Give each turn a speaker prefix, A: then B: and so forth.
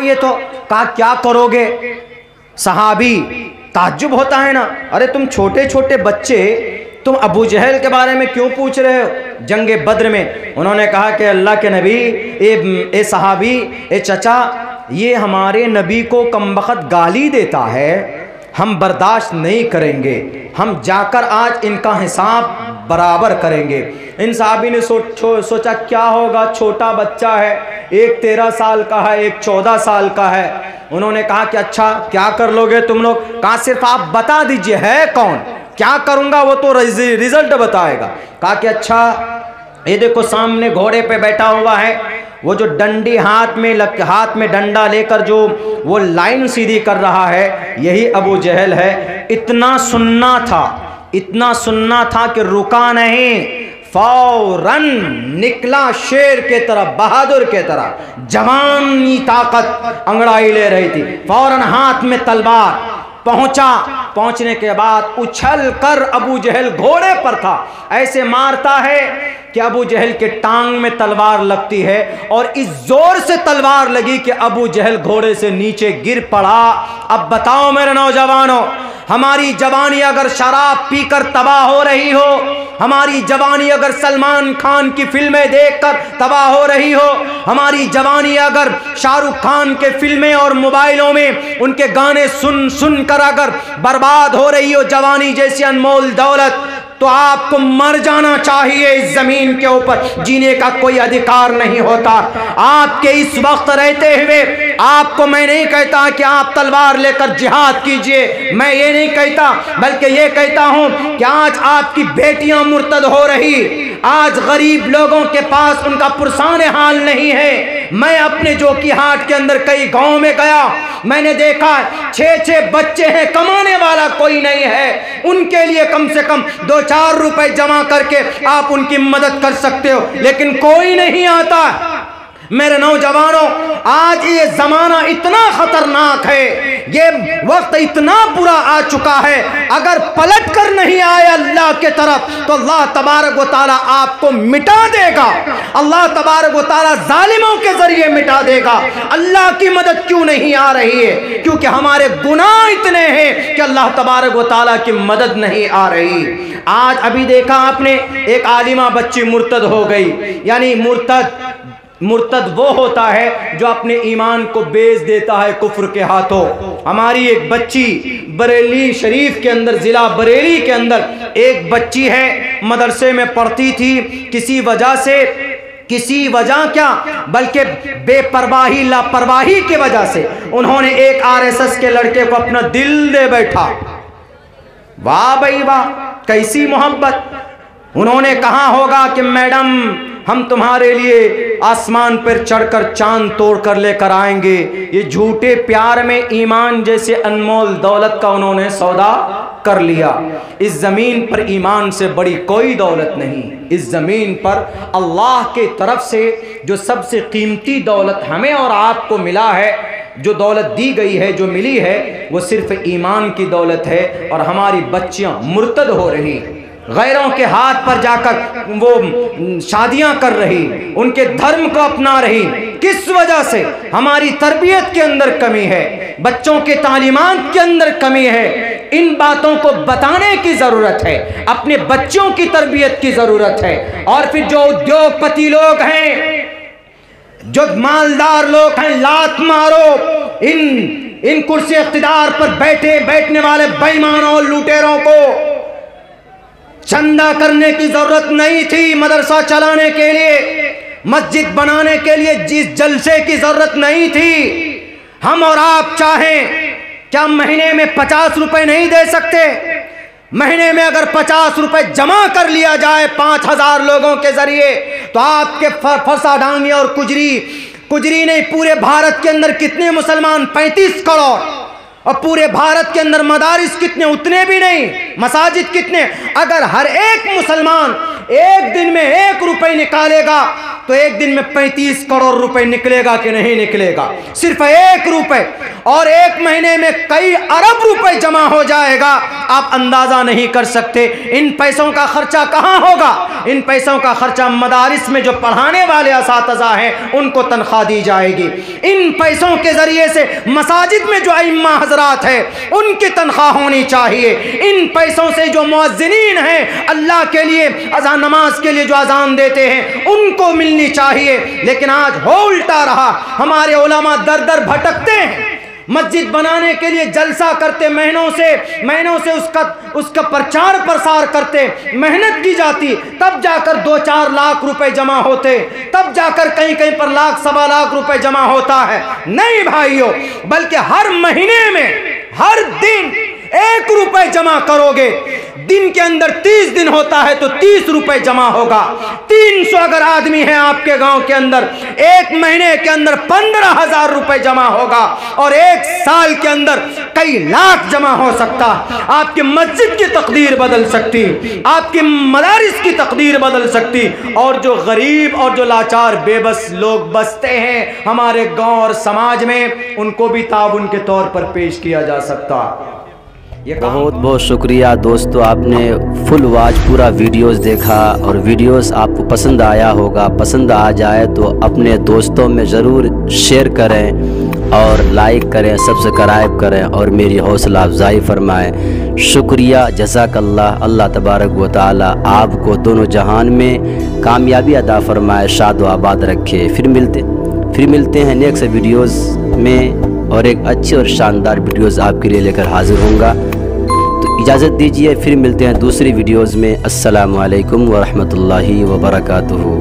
A: ये तो। कहा क्या करोगे? सहाबी ताज्जुब होता है ना, अरे तुम छोटे छोटे बच्चे, तुम अबू जहल के बारे में क्यों पूछ रहे हो? जंगे बद्र में उन्होंने कहा कि अल्लाह के नबी, ए सहाबी, ए चचा, ये हमारे नबी को कमबख्त गाली देता है, हम बर्दाश्त नहीं करेंगे, हम जाकर आज इनका हिसाब बराबर करेंगे। इन साहबी ने सोचा क्या होगा, छोटा बच्चा है, एक 13 साल का है, एक 14 साल का है। उन्होंने कहा कि अच्छा क्या कर लोगे तुम लोग? कहा सिर्फ आप बता दीजिए है कौन, क्या करूँगा वो तो रिजल्ट बताएगा। कहा कि अच्छा ये देखो सामने घोड़े पे बैठा हुआ है, वो जो डंडी हाथ में डंडा लेकर जो वो लाइन सीधी कर रहा है, यही अबू जहल है। इतना सुनना था कि रुका नहीं, फौरन निकला शेर के तरह, बहादुर के तरह, जवानी ताकत अंगड़ाई ले रही थी। फौरन हाथ में तलवार, पहुंचने के बाद उछल कर अबू जहल घोड़े पर था, ऐसे मारता है कि अबू जहल के टांग में तलवार लगती है, और इस जोर से तलवार लगी कि अबू जहल घोड़े से नीचे गिर पड़ा। अब बताओ मेरे नौजवानों, हमारी जवानी अगर शराब पीकर तबाह हो रही हो, हमारी जवानी अगर सलमान खान की फिल्में देखकर तबाह हो रही हो, हमारी जवानी अगर शाहरुख खान के फिल्में और मोबाइलों में उनके गाने सुन कर अगर बर्बाद हो रही हो जवानी जैसी अनमोल दौलत, तो आपको मर जाना चाहिए। इस जमीन के ऊपर जीने का कोई अधिकार नहीं होता। आपके इस वक्त रहते हुए आपको मैं नहीं कहता कि आप तलवार लेकर जिहाद कीजिए, मैं ये नहीं कहता, बल्कि ये कहता हूं कि आज आपकी बेटियां मुर्तद हो रही, आज गरीब लोगों के पास उनका पुरसाने हाल नहीं है। मैं अपने जोकी हाट के अंदर कई गांव में गया, मैंने देखा 6-6 बच्चे हैं, कमाने वाला कोई नहीं है, उनके लिए कम से कम 2-4 रुपए जमा करके आप उनकी मदद कर सकते हो, लेकिन कोई नहीं आता। मेरे नौजवानों, आज ये जमाना इतना खतरनाक है, ये वक्त इतना बुरा आ चुका है, अगर पलट कर नहीं आए अल्लाह के तरफ तो अल्लाह तबारक व तआला आपको मिटा देगा, अल्लाह तबारक व तआला जालिमों के जरिए मिटा देगा। अल्लाह की मदद क्यों नहीं आ रही है? क्योंकि हमारे गुनाह इतने हैं कि अल्लाह तबारक व तआला की मदद नहीं आ रही। आज अभी देखा आपने, एक आलिमा बच्ची मुर्तद हो गई, यानी मुर्तद वो होता है जो अपने ईमान को बेच देता है कुफ्र के हाथों। हमारी एक बच्ची बरेली शरीफ के अंदर, जिला बरेली के अंदर एक बच्ची है, मदरसे में पढ़ती थी, किसी वजह क्या बल्कि बेपरवाही लापरवाही की वजह से उन्होंने एक आरएसएस के लड़के को अपना दिल दे बैठा। वाह भाई वाह, कैसी मोहब्बत। उन्होंने कहा होगा कि मैडम हम तुम्हारे लिए आसमान पर चढ़कर चांद तोड़ कर लेकर आएंगे। ये झूठे प्यार में ईमान जैसे अनमोल दौलत का उन्होंने सौदा कर लिया। इस जमीन पर ईमान से बड़ी कोई दौलत नहीं। इस जमीन पर अल्लाह के तरफ से जो सबसे कीमती दौलत हमें और आपको मिला है, जो दौलत दी गई है, जो मिली है, वो सिर्फ ईमान की दौलत है। और हमारी बच्चियां मुर्तद हो रही, गैरों के हाथ पर जाकर वो शादियां कर रही, उनके धर्म को अपना रही। किस वजह से? हमारी तरबियत के अंदर कमी है, बच्चों के तालीमात के अंदर कमी है। इन बातों को बताने की जरूरत है, अपने बच्चों की तरबियत की जरूरत है। और फिर जो उद्योगपति लोग हैं, जो मालदार लोग हैं, लात मारो इन कुर्सी इख्तिदार पर बैठने वाले बेईमानों और लुटेरों को। चंदा करने की जरूरत नहीं थी मदरसा चलाने के लिए, मस्जिद बनाने के लिए जिस जलसे की जरूरत नहीं थी। हम और आप चाहें क्या महीने में 50 रुपए नहीं दे सकते? महीने में अगर 50 रुपए जमा कर लिया जाए 5000 लोगों के जरिए, तो आपके फरसा डांगी और कुजरी नहीं, पूरे भारत के अंदर कितने मुसलमान? 35 करोड़। और पूरे भारत के अंदर मदारिस कितने? उतने भी नहीं। मसाजिद कितने? अगर हर एक मुसलमान एक दिन में 1 रुपए निकालेगा तो एक दिन में 35 करोड़ रुपए निकलेगा कि नहीं निकलेगा? सिर्फ 1 रुपए, और 1 महीने में कई अरब रुपए जमा हो जाएगा, आप अंदाजा नहीं कर सकते। इन पैसों का खर्चा कहाँ होगा? इन पैसों का खर्चा मदारिस में जो पढ़ाने वाले असातिज़ा हैं उनको तनख्वाह दी जाएगी। इन पैसों के जरिए से मसाजिद में जो अइम्मा हजरात है उनकी तनख्वाह होनी चाहिए। इन पैसों से जो मुअज्जिनीन हैं अल्लाह के लिए अज़ान नमाज के लिए जो अजान देते हैं उनको मिलनी चाहिए। लेकिन आज हो उल्टा रहा, हमारे उलमा दर दर भटकते हैं, मस्जिद बनाने के लिए जलसा करते, महीनों से उसका प्रचार प्रसार करते, मेहनत की जाती, तब जाकर 2-4 लाख रुपए जमा होते, तब जाकर कहीं कहीं पर लाख सवा लाख रुपए जमा होता है। नहीं भाइयों, बल्कि हर महीने में हर दिन 1 रुपए जमा करोगे, दिन के अंदर 30 दिन होता है तो 30 रुपए जमा होगा। 300 अगर आदमी है आपके गांव के अंदर, 1 महीने के अंदर 15,000 रुपए जमा होगा, और 1 साल के अंदर कई लाख जमा हो सकता। आपकी मस्जिद की तकदीर बदल सकती, आपकी मदारिस की तकदीर बदल सकती, और जो गरीब और जो लाचार बेबस लोग बसते हैं हमारे गांव और समाज में, उनको भी ताउन के तौर पर पेश किया जा सकता।
B: बहुत बहुत शुक्रिया दोस्तों, आपने फुल वॉच पूरा वीडियोस देखा, और वीडियोस आपको पसंद आया होगा। पसंद आ जाए तो अपने दोस्तों में ज़रूर शेयर करें और लाइक करें, सब्सक्राइब करें और मेरी हौसला अफजाई फरमाएं। शुक्रिया, जज़ाकल्लाह। अल्लाह तबारक व तआला आपको दोनों जहान में कामयाबी अता फरमाए, शाद व आबाद रखे। फिर मिलते हैं नेक्स्ट वीडियोज़ में, और एक अच्छे और शानदार वीडियोज़ आपके लिए लेकर हाजिर होऊंगा। तो इजाज़त दीजिए, फिर मिलते हैं दूसरी वीडियोज़ में। अस्सलामु अलैकुम व रहमतुल्लाहि व बरकातुहू।